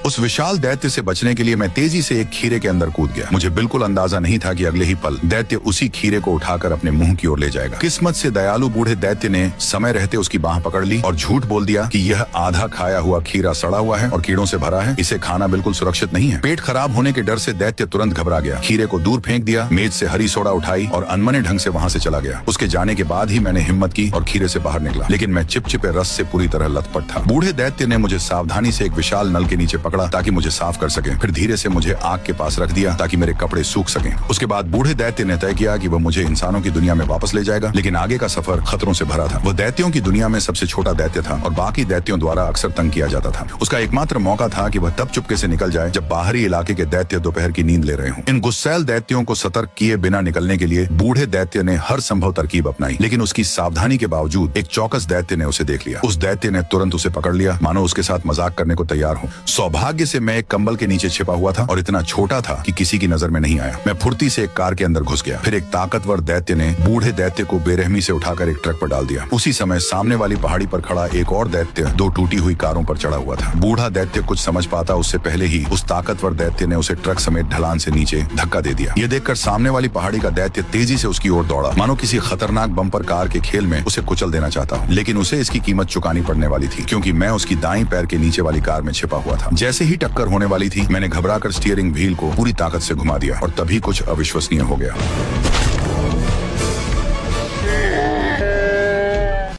उस विशाल दैत्य से बचने के लिए मैं तेजी से एक खीरे के अंदर कूद गया। मुझे बिल्कुल अंदाजा नहीं था कि अगले ही पल दैत्य उसी खीरे को उठाकर अपने मुंह की ओर ले जाएगा। किस्मत से दयालु बूढ़े दैत्य ने समय रहते उसकी बाह पकड़ ली और झूठ बोल दिया कि यह आधा खाया हुआ खीरा सड़ा हुआ है और कीड़ों से भरा है, इसे खाना बिल्कुल सुरक्षित नहीं है। पेट खराब होने के डर से दैत्य तुरंत घबरा गया, खीरे को दूर फेंक दिया, मेज से हरी सोडा उठाई और अनमने ढंग से वहां से चला गया। उसके जाने के बाद ही मैंने हिम्मत की और खीरे से बाहर निकला, लेकिन मैं चिपचिपे रस से पूरी तरह लथपथ था। बूढ़े दैत्य ने मुझे सावधानी से एक विशाल नल के नीचे पकड़ा ताकि मुझे साफ कर सके, फिर धीरे से मुझे आग के पास रख दिया ताकि मेरे कपड़े सूख सकें। उसके बाद बूढ़े दैत्य ने तय किया कि वह मुझे इंसानों की दुनिया में वापस ले जाएगा, लेकिन आगे का सफर खतरों से भरा था। वह दैत्यों की दुनिया में सबसे छोटा दैत्य था और बाकी दैत्यों द्वारा अक्सर तंग किया जाता था। उसका एकमात्र मौका था कि वह तब चुपके से निकल जाए जब बाहरी इलाके के दैत्य दोपहर की नींद ले रहे हों। इन गुस्सैल दैत्यों को सतर्क किए बिना निकलने के लिए बूढ़े दैत्य ने हर संभव तरकीब अपनाई, लेकिन उसकी सावधानी के बावजूद एक चौकस दैत्य ने उसे देख लिया। उस दैत्य ने तुरंत उसे पकड़ लिया, मानो उसके साथ मजाक करने को तैयार हो। सौभाग्य से मैं एक कंबल के नीचे छिपा हुआ था और इतना छोटा था कि किसी की नजर में नहीं आया। मैं फुर्ती से एक कार के अंदर घुस गया। फिर एक ताकतवर दैत्य ने बूढ़े दैत्य को बेरहमी से उठाकर एक ट्रक पर डाल दिया। उसी समय सामने वाली पहाड़ी पर खड़ा एक और दैत्य दो टूटी हुई कारों पर चढ़ा हुआ था। बूढ़ा दैत्य कुछ समझ पाता उससे पहले ही उस ताकतवर दैत्य ने उसे ट्रक समेत ढलान से नीचे धक्का दे दिया। यह देखकर सामने वाली पहाड़ी का दैत्य तेजी से उसकी ओर दौड़ा, मानो किसी खतरनाक बम्पर कार के खेल में उसे कुचल देना चाहता हूँ। लेकिन उसे इसकी कीमत चुकानी पड़ने वाली थी, क्योंकि मैं उसकी दाईं पैर के नीचे वाली कार में छिपा हुआ था। जैसे ही टक्कर होने वाली थी, मैंने घबराकर स्टीयरिंग व्हील को पूरी ताकत से घुमा दिया और तभी कुछ अविश्वसनीय हो गया।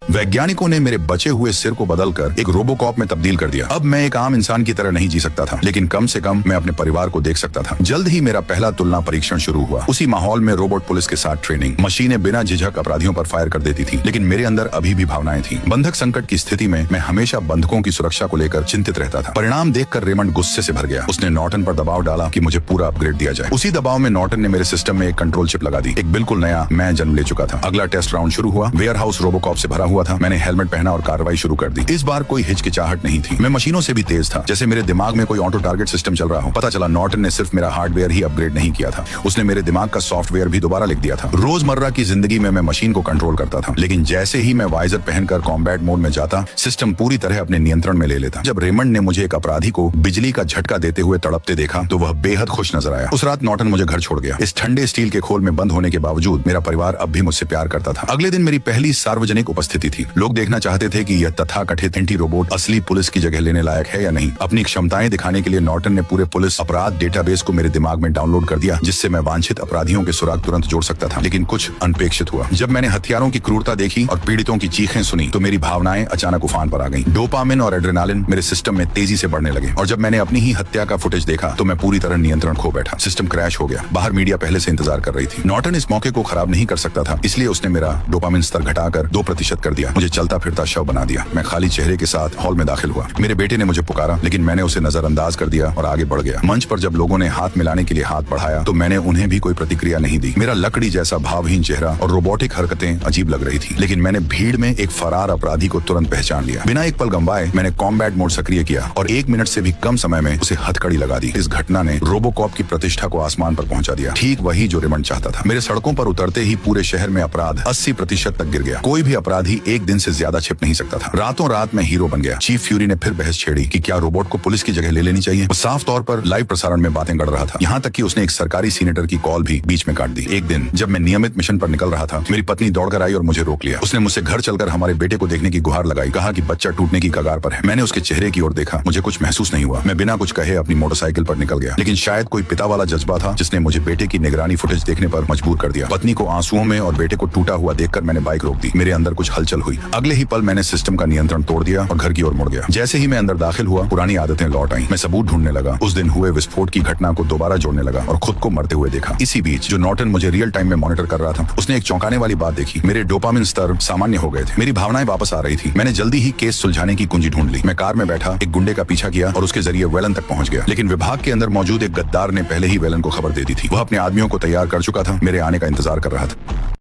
वैज्ञानिकों ने मेरे बचे हुए सिर को बदलकर एक रोबोकॉप में तब्दील कर दिया। अब मैं एक आम इंसान की तरह नहीं जी सकता था, लेकिन कम से कम मैं अपने परिवार को देख सकता था। जल्द ही मेरा पहला तुलना परीक्षण शुरू हुआ। उसी माहौल में रोबोट पुलिस के साथ ट्रेनिंग। मशीनें बिना झिझक अपराधियों पर फायर कर देती थी, लेकिन मेरे अंदर अभी भी भावनाएं थी। बंधक संकट की स्थिति में मैं हमेशा बंधकों की सुरक्षा को लेकर चिंतित रहता था। परिणाम देखकर रेमंड गुस्से से भर गया। उसने नॉर्टन पर दबाव डाला कि मुझे पूरा अपग्रेड दिया जाए। उसी दबाव में नॉर्टन ने मेरे सिस्टम में एक कंट्रोल चिप लगा दी। एक बिल्कुल नया मैं जन्म ले चुका था। अगला टेस्ट राउंड शुरू हुआ। वेयर हाउस रोबोकॉप से भरा हुआ था। मैंने हेलमेट पहना और कार्रवाई शुरू कर दी। इस बार कोई हिचकिचाहट नहीं थी। मैं मशीनों से भी तेज था, जैसे मेरे दिमाग में कोई ऑटो टारगेट सिस्टम चल रहा हो। पता चला नॉर्टन ने सिर्फ मेरा हार्डवेयर ही अपग्रेड नहीं किया था, उसने मेरे दिमाग का सॉफ्टवेयर भी दोबारा लिख दिया था। रोजमर्रा की जिंदगी में मैं मशीन को कंट्रोल करता था, लेकिन जैसे ही मैं वाइजर पहनकर कॉम्बैट मोड में जाता, सिस्टम पूरी तरह अपने नियंत्रण में ले लेता। जब रेमंड ने मुझे एक अपराधी को बिजली का झटका देते हुए तड़पते देखा तो वह बेहद खुश नजर आया। उस रात नॉर्टन मुझे घर छोड़ गया। इस ठंडे स्टील के खोल में बंद होने के बावजूद मेरा परिवार अब भी मुझसे प्यार करता था। अगले दिन मेरी पहली सार्वजनिक उपस्थिति थी। लोग देखना चाहते थे कि यह तथाकथित एंटी रोबोट असली पुलिस की जगह लेने लायक है या नहीं। अपनी क्षमताएं दिखाने के लिए नॉर्टन ने पूरे पुलिस अपराध डेटाबेस को मेरे दिमाग में डाउनलोड कर दिया, जिससे मैं वांछित अपराधियों के सुराग तुरंत जोड़ सकता था। लेकिन कुछ अनपेक्षित हुआ। जब मैंने हथियारों की क्रूरता देखी और पीड़ितों की चीखें सुनी तो मेरी भावनाएं अचानक उफान पर आ गईं। डोपामिन और एड्रेनालिन मेरे सिस्टम में तेजी से बढ़ने लगे और जब मैंने अपनी ही हत्या का फुटेज देखा तो मैं पूरी तरह नियंत्रण खो बैठा। सिस्टम क्रैश हो गया। बाहर मीडिया पहले से इंतजार कर रही थी। नॉर्टन इस मौके को खराब नहीं कर सकता था, इसलिए उसने मेरा डोपामिन स्तर घटाकर 2% कर दिया। मुझे चलता फिरता शव बना दिया। मैं खाली चेहरे के साथ हॉल में दाखिल हुआ। मेरे बेटे ने मुझे पुकारा, लेकिन मैंने उसे नजरअंदाज कर दिया और आगे बढ़ गया। मंच पर जब लोगों ने हाथ मिलाने के लिए हाथ बढ़ाया तो मैंने उन्हें भी कोई प्रतिक्रिया नहीं दी। मेरा लकड़ी जैसा भावहीन चेहरा और रोबोटिक हरकतें अजीब लग रही थी, लेकिन मैंने भीड़ में एक फरार अपराधी को तुरंत पहचान लिया। बिना एक पल गंवाए मैंने कॉम्बैट मोड सक्रिय किया और 1 मिनट से भी कम समय में उसे हथकड़ी लगा दी। इस घटना ने रोबोकॉप की प्रतिष्ठा को आसमान पर पहुंचा दिया। ठीक वही जो रेमंड चाहता था। मेरे सड़कों पर उतरते ही पूरे शहर में अपराध 80% तक गिर गया। कोई भी अपराधी एक दिन से ज्यादा छिप नहीं सकता था। रातों रात मैं हीरो बन गया। चीफ फ्यूरी ने फिर बहस छेड़ी कि क्या रोबोट को पुलिस की जगह ले लेनी चाहिए। वो साफ तौर पर लाइव प्रसारण में बातें गढ़ रहा था। यहाँ तक कि उसने एक सरकारी सीनेटर की कॉल भी बीच में काट दी। एक दिन जब मैं नियमित मिशन पर निकल रहा था, मेरी पत्नी दौड़कर आई और मुझे रोक लिया। उसने मुझसे घर चलकर हमारे बेटे को देखने की गुहार लगाई, कहा कि बच्चा टूटने की कगार पर है। मैंने उसके चेहरे की ओर देखा। मुझे कुछ महसूस नहीं हुआ। मैं बिना कुछ कहे अपनी मोटरसाइकिल पर निकल गया, लेकिन शायद कोई पिता वाला जज्बा था जिसने मुझे बेटे की निगरानी फुटेज देखने पर मजबूर कर दिया। पत्नी को आंसुओं में और बेटे को टूटा हुआ देखकर मैंने बाइक रोक दी। मेरे अंदर कुछ हलचल हुई। अगले ही पल मैंने सिस्टम का नियंत्रण तोड़ दिया और घर की ओर मुड़ गया। जैसे ही मैं अंदर दाखिल हुआ, पुरानी आदतें लौट आईं। मैं सबूत ढूंढने लगा। उस दिन हुए विस्फोट की घटना को दोबारा जोड़ने लगा और खुद को मरते हुए देखा। इसी बीच जो नॉर्टन मुझे रियल टाइम में मॉनिटर कर रहा था, उसने एक चौंकाने वाली बात देखी। मेरे डोपामिन स्तर सामान्य हो गए थे। मेरी भावनाएं वापस आ रही थी। मैंने जल्दी ही केस सुलझाने की कुंजी ढूंढ ली। मैं कार में बैठा एक गुंडे का पीछा किया और उसके जरिए वेलन तक पहुंच गया। लेकिन विभाग के अंदर मौजूद एक गद्दार ने पहले ही वेलन को खबर दे दी थी। वह अपने आदमियों को तैयार कर चुका था, मेरे आने का इंतजार कर रहा था।